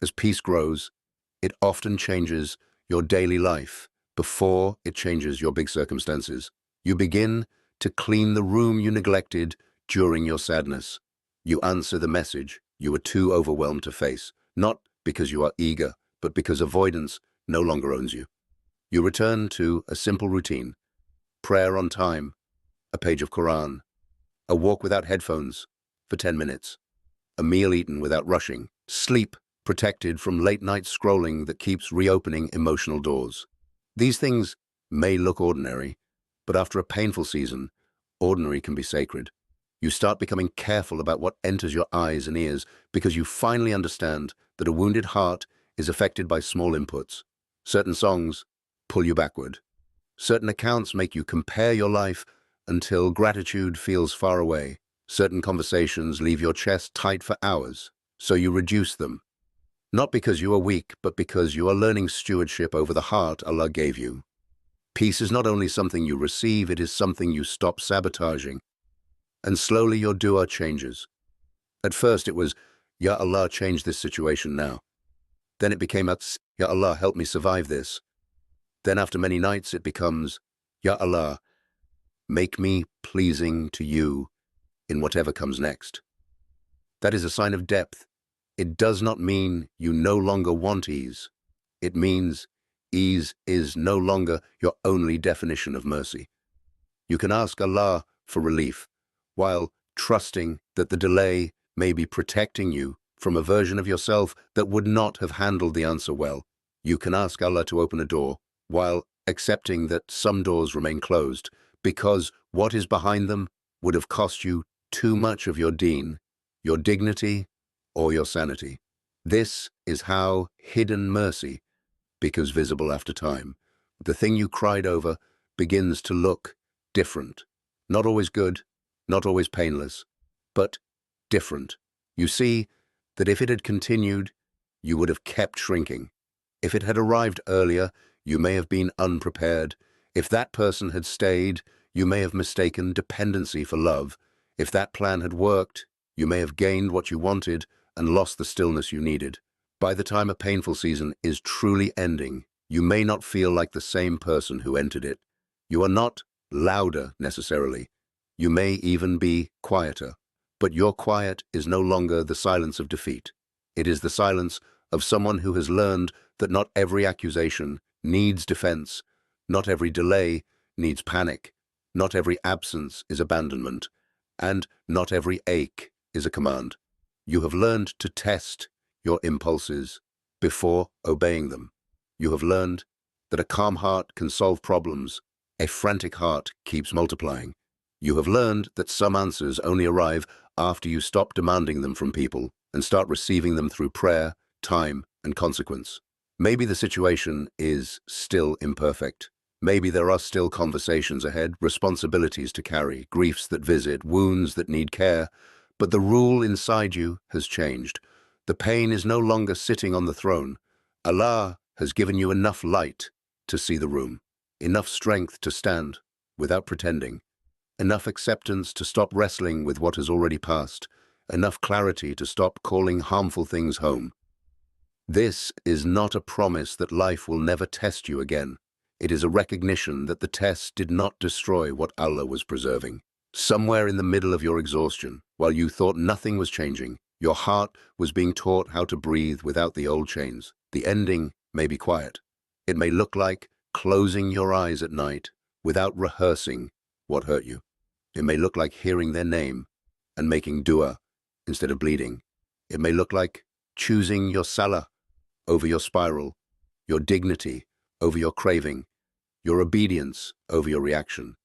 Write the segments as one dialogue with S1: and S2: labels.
S1: As peace grows, it often changes your daily life before it changes your big circumstances. You begin to clean the room you neglected during your sadness. You answer the message you were too overwhelmed to face, not because you are eager, but because avoidance no longer owns you. You return to a simple routine: prayer on time, a page of Quran, a walk without headphones for 10 minutes, a meal eaten without rushing, sleep protected from late-night scrolling that keeps reopening emotional doors. These things may look ordinary, but after a painful season, ordinary can be sacred. You start becoming careful about what enters your eyes and ears because you finally understand that a wounded heart is affected by small inputs. Certain songs pull you backward. Certain accounts make you compare your life until gratitude feels far away. Certain conversations leave your chest tight for hours, so you reduce them. Not because you are weak, but because you are learning stewardship over the heart Allah gave you. Peace is not only something you receive, it is something you stop sabotaging. And slowly your dua changes. At first it was, Ya Allah, change this situation now. Then it became, Ya Allah, help me survive this. Then after many nights it becomes, Ya Allah, make me pleasing to you in whatever comes next. That is a sign of depth. It does not mean you no longer want ease. It means ease is no longer your only definition of mercy. You can ask Allah for relief, while trusting that the delay may be protecting you from a version of yourself that would not have handled the answer well. You can ask Allah to open a door, while accepting that some doors remain closed, because what is behind them would have cost you too much of your deen, your dignity, or your sanity. This is how hidden mercy becomes visible after time. The thing you cried over begins to look different. Not always good, not always painless, but different. You see that if it had continued, you would have kept shrinking. If it had arrived earlier, you may have been unprepared. If that person had stayed, you may have mistaken dependency for love. If that plan had worked, you may have gained what you wanted and lost the stillness you needed. By the time a painful season is truly ending, you may not feel like the same person who entered it. You are not louder necessarily. You may even be quieter. But your quiet is no longer the silence of defeat. It is the silence of someone who has learned that not every accusation needs defense, not every delay needs panic, not every absence is abandonment, and not every ache is a command. You have learned to test your impulses before obeying them. You have learned that a calm heart can solve problems, a frantic heart keeps multiplying. You have learned that some answers only arrive after you stop demanding them from people and start receiving them through prayer, time, and consequence. Maybe the situation is still imperfect. Maybe there are still conversations ahead, responsibilities to carry, griefs that visit, wounds that need care, but the rule inside you has changed. The pain is no longer sitting on the throne. Allah has given you enough light to see the room, enough strength to stand without pretending, enough acceptance to stop wrestling with what has already passed, enough clarity to stop calling harmful things home. This is not a promise that life will never test you again. It is a recognition that the test did not destroy what Allah was preserving. Somewhere in the middle of your exhaustion, while you thought nothing was changing, your heart was being taught how to breathe without the old chains. The ending may be quiet. It may look like closing your eyes at night without rehearsing what hurt you. It may look like hearing their name and making dua instead of bleeding. It may look like choosing your salah over your spiral, your dignity over your craving, your obedience over your reaction.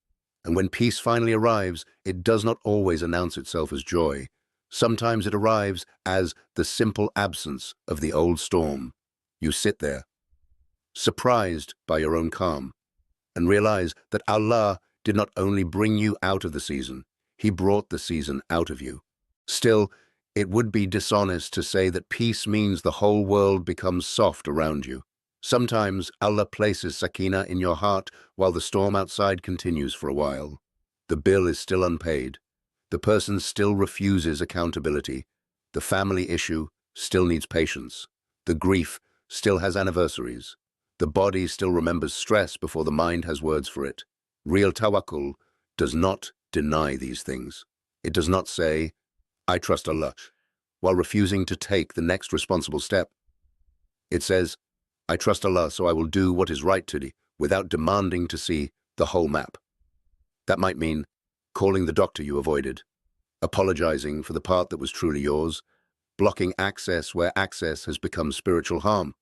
S1: And when peace finally arrives, it does not always announce itself as joy. Sometimes it arrives as the simple absence of the old storm. You sit there, surprised by your own calm, and realize that Allah did not only bring you out of the season, He brought the season out of you. Still, it would be dishonest to say that peace means the whole world becomes soft around you. Sometimes Allah places sakina in your heart while the storm outside continues for a while. The bill is still unpaid. The person still refuses accountability. The family issue still needs patience. The grief still has anniversaries. The body still remembers stress before the mind has words for it. Real tawakkul does not deny these things. It does not say, I trust Allah, while refusing to take the next responsible step. It says, I trust Allah, so I will do what is right to thee, without demanding to see the whole map. That might mean calling the doctor you avoided, apologizing for the part that was truly yours, blocking access where access has become spiritual harm.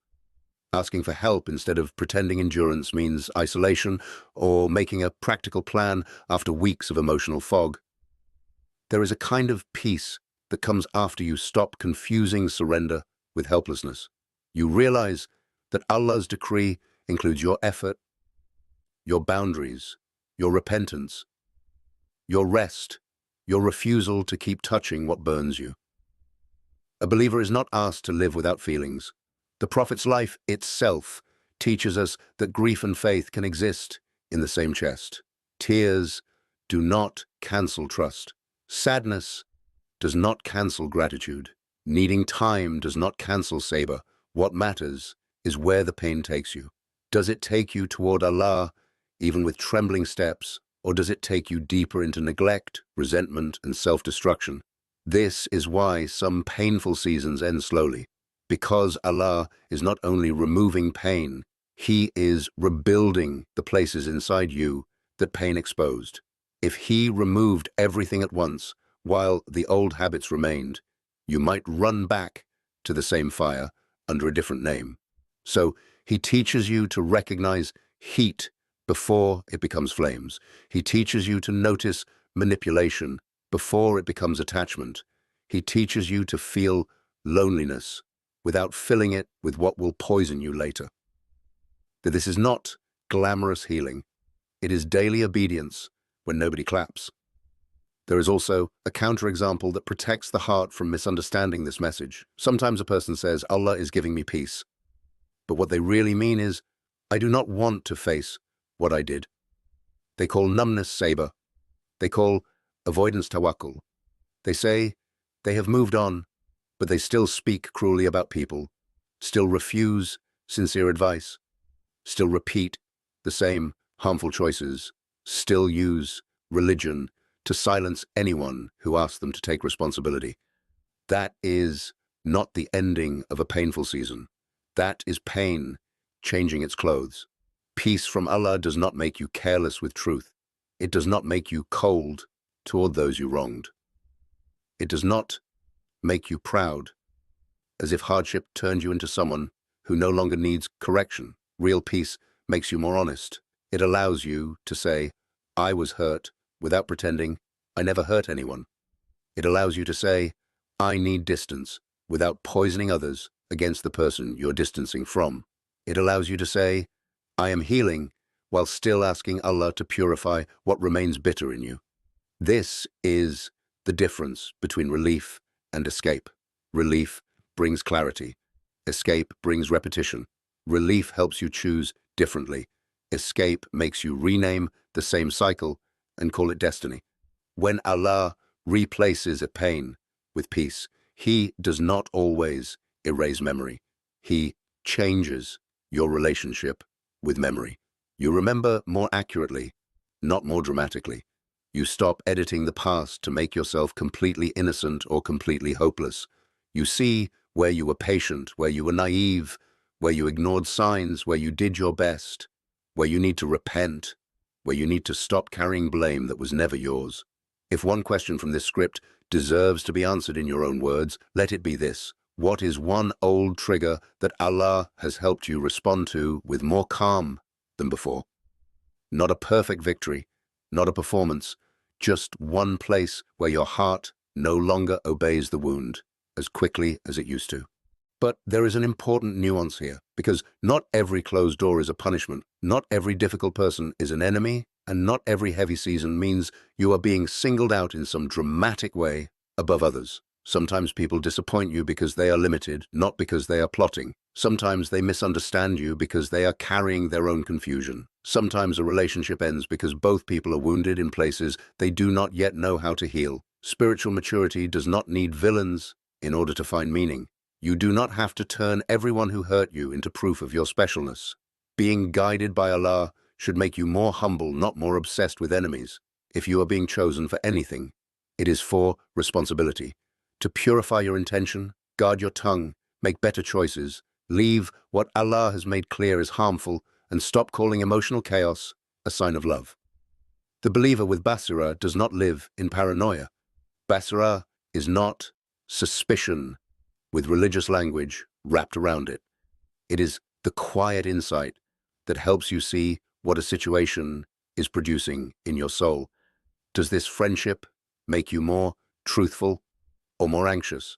S1: Asking for help instead of pretending endurance means isolation, or making a practical plan after weeks of emotional fog. There is a kind of peace that comes after you stop confusing surrender with helplessness. You realize that Allah's decree includes your effort, your boundaries, your repentance, your rest, your refusal to keep touching what burns you. A believer is not asked to live without feelings. The Prophet's life itself teaches us that grief and faith can exist in the same chest. Tears do not cancel trust. Sadness does not cancel gratitude. Needing time does not cancel sabr. What matters is where the pain takes you. Does it take you toward Allah, even with trembling steps, or does it take you deeper into neglect, resentment, and self-destruction? This is why some painful seasons end slowly. Because Allah is not only removing pain, He is rebuilding the places inside you that pain exposed. If He removed everything at once, while the old habits remained, you might run back to the same fire under a different name. So He teaches you to recognize heat before it becomes flames. He teaches you to notice manipulation before it becomes attachment. He teaches you to feel loneliness without filling it with what will poison you later. That this is not glamorous healing. It is daily obedience when nobody claps. There is also a counterexample that protects the heart from misunderstanding this message. Sometimes a person says, Allah is giving me peace. But what they really mean is, I do not want to face what I did. They call numbness sabr. They call avoidance tawakkul. They say they have moved on, but they still speak cruelly about people, still refuse sincere advice, still repeat the same harmful choices, still use religion to silence anyone who asks them to take responsibility. That is not the ending of a painful season. That is pain changing its clothes. Peace from Allah does not make you careless with truth. It does not make you cold toward those you wronged. It does not make you proud, as if hardship turned you into someone who no longer needs correction. Real peace makes you more honest. It allows you to say, I was hurt, without pretending I never hurt anyone. It allows you to say, I need distance, without poisoning others against the person you're distancing from. It allows you to say, I am healing, while still asking Allah to purify what remains bitter in you. This is the difference between relief and escape. Relief brings clarity. Escape brings repetition. Relief helps you choose differently. Escape makes you rename the same cycle and call it destiny. When Allah replaces a pain with peace, He does not always erase memory. He changes your relationship with memory. You remember more accurately, not more dramatically. You stop editing the past to make yourself completely innocent or completely hopeless. You see where you were patient, where you were naive, where you ignored signs, where you did your best, where you need to repent, where you need to stop carrying blame that was never yours. If one question from this script deserves to be answered in your own words, let it be this. What is one old trigger that Allah has helped you respond to with more calm than before? Not a perfect victory, not a performance, just one place where your heart no longer obeys the wound as quickly as it used to. But there is an important nuance here, because not every closed door is a punishment, not every difficult person is an enemy, and not every heavy season means you are being singled out in some dramatic way above others. Sometimes people disappoint you because they are limited, not because they are plotting. Sometimes they misunderstand you because they are carrying their own confusion. Sometimes a relationship ends because both people are wounded in places they do not yet know how to heal. Spiritual maturity does not need villains in order to find meaning. You do not have to turn everyone who hurt you into proof of your specialness. Being guided by Allah should make you more humble, not more obsessed with enemies. If you are being chosen for anything, it is for responsibility. To purify your intention, guard your tongue, make better choices, leave what Allah has made clear is harmful, and stop calling emotional chaos a sign of love. The believer with basira does not live in paranoia. Basira is not suspicion with religious language wrapped around it. It is the quiet insight that helps you see what a situation is producing in your soul. Does this friendship make you more truthful or more anxious?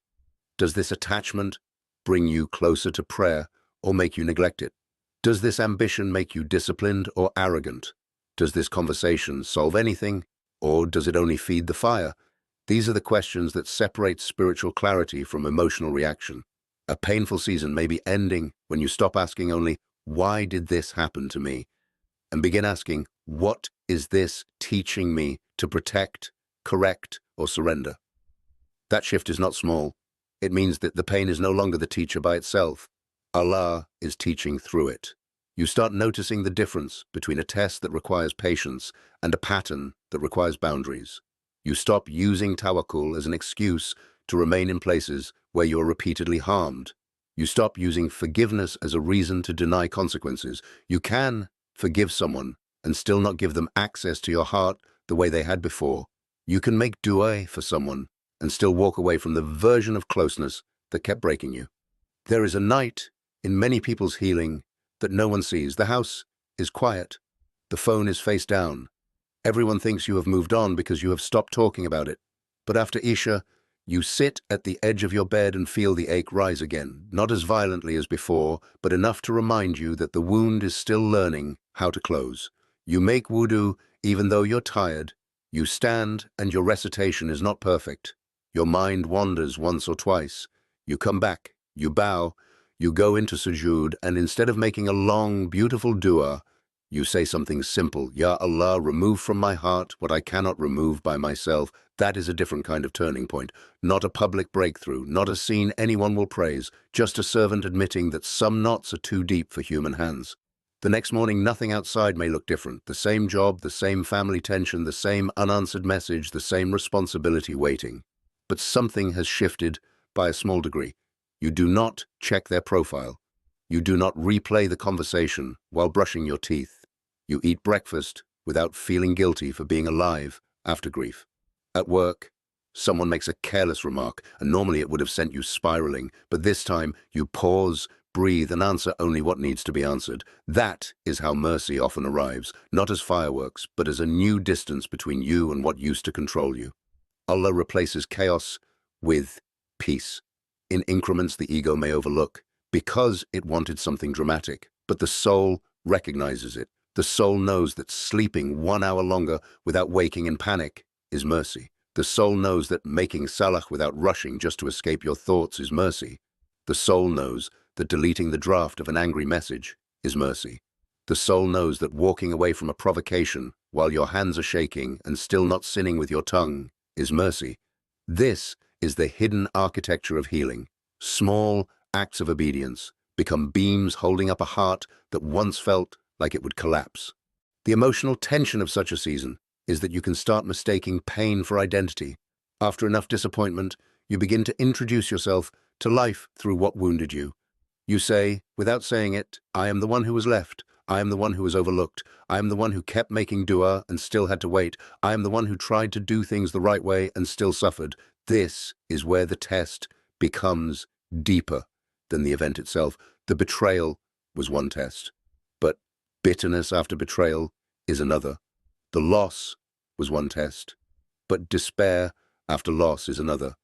S1: Does this attachment bring you closer to prayer or make you neglect it? Does this ambition make you disciplined or arrogant? Does this conversation solve anything, or does it only feed the fire? These are the questions that separate spiritual clarity from emotional reaction. A painful season may be ending when you stop asking only, "Why did this happen to me?" and begin asking, "What is this teaching me to protect, correct, or surrender?" That shift is not small. It means that the pain is no longer the teacher by itself. Allah is teaching through it. You start noticing the difference between a test that requires patience and a pattern that requires boundaries. You stop using tawakkul as an excuse to remain in places where you are repeatedly harmed. You stop using forgiveness as a reason to deny consequences. You can forgive someone and still not give them access to your heart the way they had before. You can make dua for someone and still walk away from the version of closeness that kept breaking you. There is a night in many people's healing that no one sees. The house is quiet. The phone is face down. Everyone thinks you have moved on because you have stopped talking about it. But after Isha, you sit at the edge of your bed and feel the ache rise again, not as violently as before, but enough to remind you that the wound is still learning how to close. You make wudu even though you're tired. You stand and your recitation is not perfect. Your mind wanders once or twice. You come back, you bow, you go into sujood, and instead of making a long, beautiful dua, you say something simple. Ya Allah, remove from my heart what I cannot remove by myself. That is a different kind of turning point. Not a public breakthrough, not a scene anyone will praise, just a servant admitting that some knots are too deep for human hands. The next morning, nothing outside may look different. The same job, the same family tension, the same unanswered message, the same responsibility waiting. But something has shifted by a small degree. You do not check their profile. You do not replay the conversation while brushing your teeth. You eat breakfast without feeling guilty for being alive after grief. At work, someone makes a careless remark, and normally it would have sent you spiraling, but this time you pause, breathe, and answer only what needs to be answered. That is how mercy often arrives, not as fireworks, but as a new distance between you and what used to control you. Allah replaces chaos with peace. In increments the ego may overlook, because it wanted something dramatic, but the soul recognizes it. The soul knows that sleeping 1 hour longer without waking in panic is mercy. The soul knows that making salah without rushing just to escape your thoughts is mercy. The soul knows that deleting the draft of an angry message is mercy. The soul knows that walking away from a provocation while your hands are shaking and still not sinning with your tongue is mercy. This is the hidden architecture of healing. Small acts of obedience become beams holding up a heart that once felt like it would collapse. The emotional tension of such a season is that you can start mistaking pain for identity. After enough disappointment, you begin to introduce yourself to life through what wounded you. You say, without saying it, "I am the one who was left. I am the one who was overlooked. I am the one who kept making dua and still had to wait. I am the one who tried to do things the right way and still suffered." This is where the test becomes deeper than the event itself. The betrayal was one test, but bitterness after betrayal is another. The loss was one test, but despair after loss is another.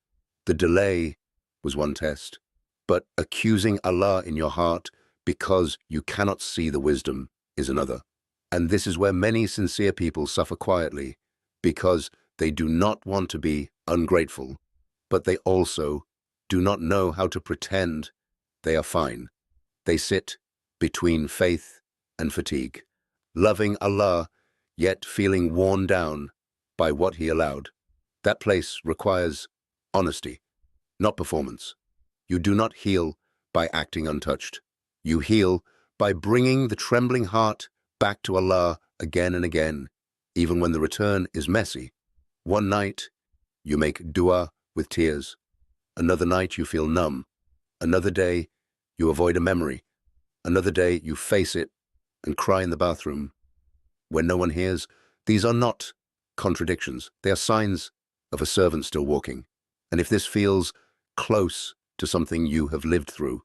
S1: The delay was one test, but accusing Allah in your heart because you cannot see the wisdom is another. And this is where many sincere people suffer quietly, because they do not want to be ungrateful, but they also do not know how to pretend they are fine. They sit between faith and fatigue, loving Allah, yet feeling worn down by what He allowed. That place requires honesty, not performance. You do not heal by acting untouched. You heal by bringing the trembling heart back to Allah again and again, even when the return is messy. One night, you make dua with tears. Another night, you feel numb. Another day, you avoid a memory. Another day, you face it and cry in the bathroom. When no one hears, these are not contradictions. They are signs of a servant still walking. And if this feels close to something you have lived through,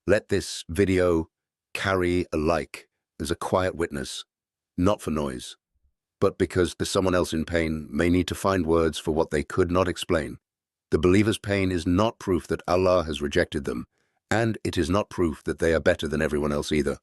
S1: let this video carry a like as a quiet witness, not for noise, but because there's someone else in pain may need to find words for what they could not explain. The believer's pain is not proof that Allah has rejected them, and it is not proof that they are better than everyone else either.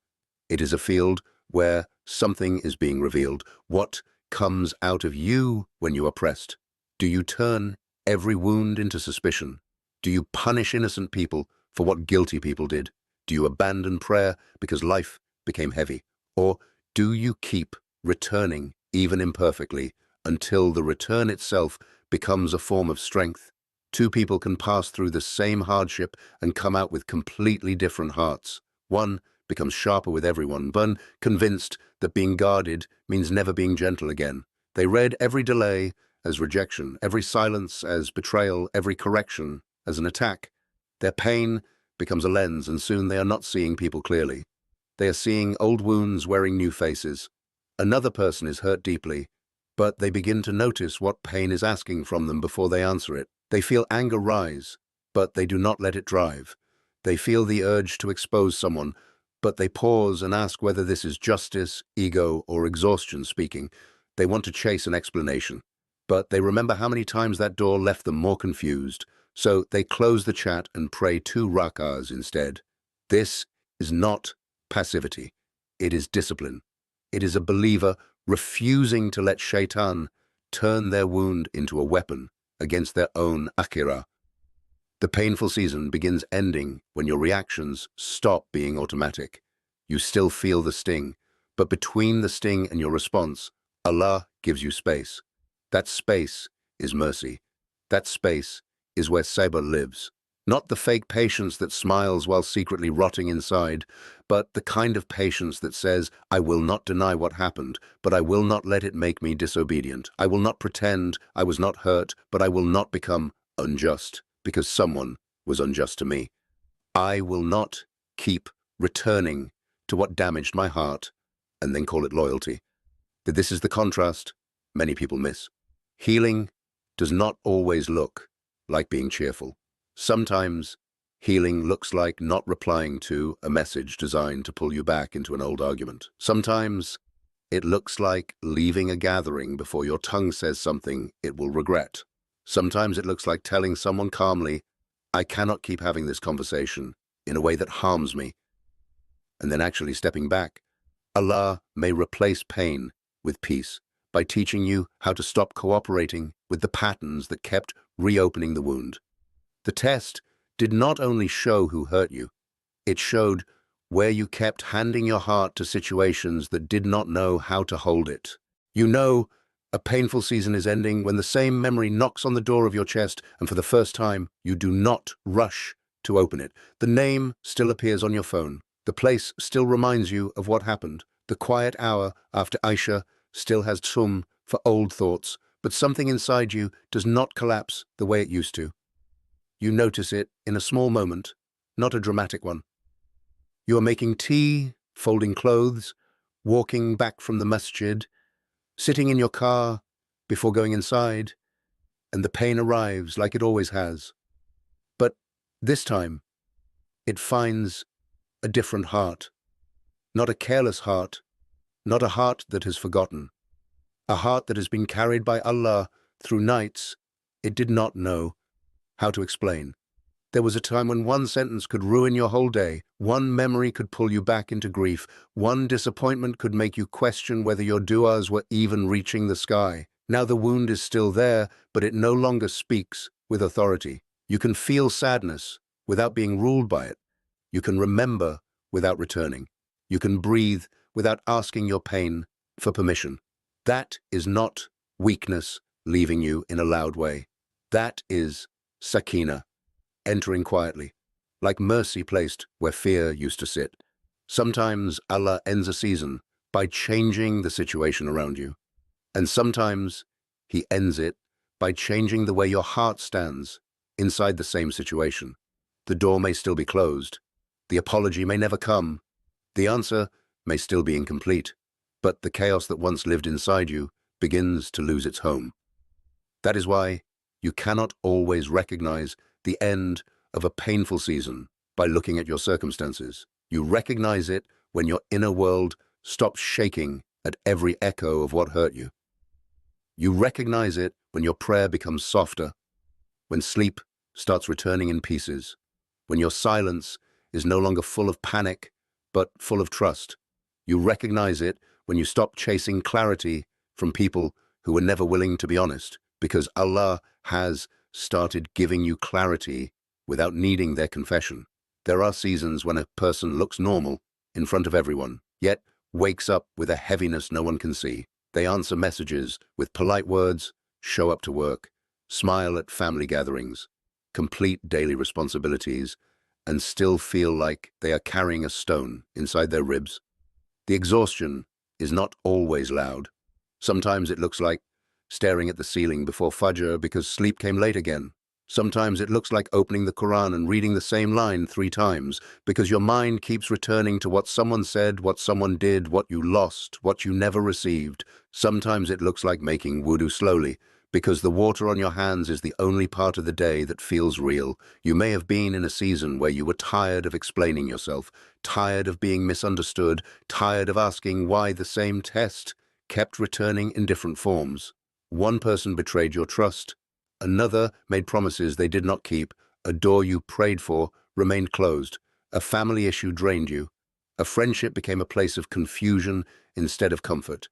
S1: It is a field where something is being revealed. What comes out of you when you are pressed? Do you turn every wound into suspicion? Do you punish innocent people for what guilty people did? Do you abandon prayer because life became heavy? Or do you keep returning, even imperfectly, until the return itself becomes a form of strength? Two people can pass through the same hardship and come out with completely different hearts. One becomes sharper with everyone, but convinced that being guarded means never being gentle again. They read every delay as rejection, every silence as betrayal, every correction as an attack. Their pain becomes a lens, and soon they are not seeing people clearly. They are seeing old wounds wearing new faces. Another person is hurt deeply, but they begin to notice what pain is asking from them before they answer it. They feel anger rise, but they do not let it drive. They feel the urge to expose someone, but they pause and ask whether this is justice, ego, or exhaustion speaking. They want to chase an explanation, but they remember how many times that door left them more confused, so they close the chat and pray 2 rak'ahs instead. This is not passivity. It is discipline. It is a believer refusing to let shaitan turn their wound into a weapon against their own akhirah. The painful season begins ending when your reactions stop being automatic. You still feel the sting, but between the sting and your response, Allah gives you space. That space is mercy. That space is where sabr lives. Not the fake patience that smiles while secretly rotting inside, but the kind of patience that says, I will not deny what happened, but I will not let it make me disobedient. I will not pretend I was not hurt, but I will not become unjust because someone was unjust to me. I will not keep returning to what damaged my heart and then call it loyalty. That this is the contrast many people miss. Healing does not always look like being cheerful. Sometimes healing looks like not replying to a message designed to pull you back into an old argument. Sometimes it looks like leaving a gathering before your tongue says something it will regret. Sometimes it looks like telling someone calmly, I cannot keep having this conversation in a way that harms me, and then actually stepping back. Allah may replace pain with peace by teaching you how to stop cooperating with the patterns that kept reopening the wound. The test did not only show who hurt you, it showed where you kept handing your heart to situations that did not know how to hold it. You know a painful season is ending when the same memory knocks on the door of your chest, and for the first time, you do not rush to open it. The name still appears on your phone. The place still reminds you of what happened. The quiet hour after Aisha still has tum for old thoughts, but something inside you does not collapse the way it used to. You notice it in a small moment, not a dramatic one. You are making tea, folding clothes, walking back from the masjid, sitting in your car before going inside, and the pain arrives like it always has. But this time, it finds a different heart. Not a careless heart, not a heart that has forgotten. A heart that has been carried by Allah through nights it did not know how to explain. There was a time when one sentence could ruin your whole day, one memory could pull you back into grief, one disappointment could make you question whether your du'as were even reaching the sky. Now the wound is still there, but it no longer speaks with authority. You can feel sadness without being ruled by it. You can remember without returning. You can breathe without asking your pain for permission. That is not weakness leaving you in a loud way. That is sakina. entering quietly, like mercy placed where fear used to sit. Sometimes Allah ends a season by changing the situation around you, and sometimes He ends it by changing the way your heart stands inside the same situation. The door may still be closed, the apology may never come, the answer may still be incomplete, but the chaos that once lived inside you begins to lose its home. That is why you cannot always recognize the end of a painful season by looking at your circumstances. You recognize it when your inner world stops shaking at every echo of what hurt you. You recognize it when your prayer becomes softer, when sleep starts returning in pieces, when your silence is no longer full of panic, but full of trust. You recognize it when you stop chasing clarity from people who were never willing to be honest, because Allah has started giving you clarity without needing their confession. There are seasons when a person looks normal in front of everyone, yet wakes up with a heaviness no one can see. They answer messages with polite words, show up to work, smile at family gatherings, complete daily responsibilities, and still feel like they are carrying a stone inside their ribs. The exhaustion is not always loud. Sometimes it looks like staring at the ceiling before Fajr because sleep came late again. Sometimes it looks like opening the Quran and reading the same line 3 times because your mind keeps returning to what someone said, what someone did, what you lost, what you never received. Sometimes it looks like making wudu slowly because the water on your hands is the only part of the day that feels real. You may have been in a season where you were tired of explaining yourself, tired of being misunderstood, tired of asking why the same test kept returning in different forms. One person betrayed your trust. Another made promises they did not keep. A door you prayed for remained closed. A family issue drained you. A friendship became a place of confusion instead of comfort.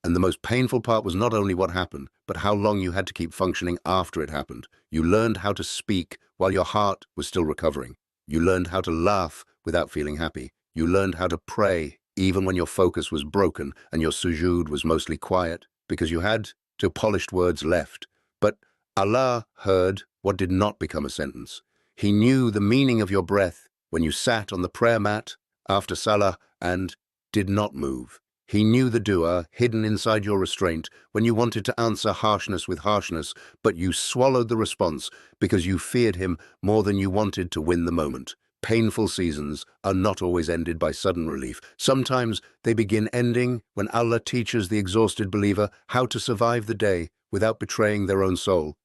S1: And the most painful part was not only what happened, but how long you had to keep functioning after it happened. You learned how to speak while your heart was still recovering. You learned how to laugh without feeling happy. You learned how to pray even when your focus was broken and your sujood was mostly quiet because you had to polished words left. But Allah heard what did not become a sentence. He knew the meaning of your breath when you sat on the prayer mat after Salah and did not move. He knew the dua hidden inside your restraint when you wanted to answer harshness with harshness, but you swallowed the response because you feared him more than you wanted to win the moment. Painful seasons are not always ended by sudden relief. Sometimes they begin ending when Allah teaches the exhausted believer how to survive the day without betraying their own soul.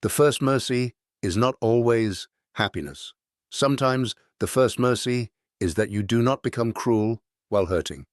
S1: The first mercy is not always happiness. Sometimes the first mercy is that you do not become cruel while hurting.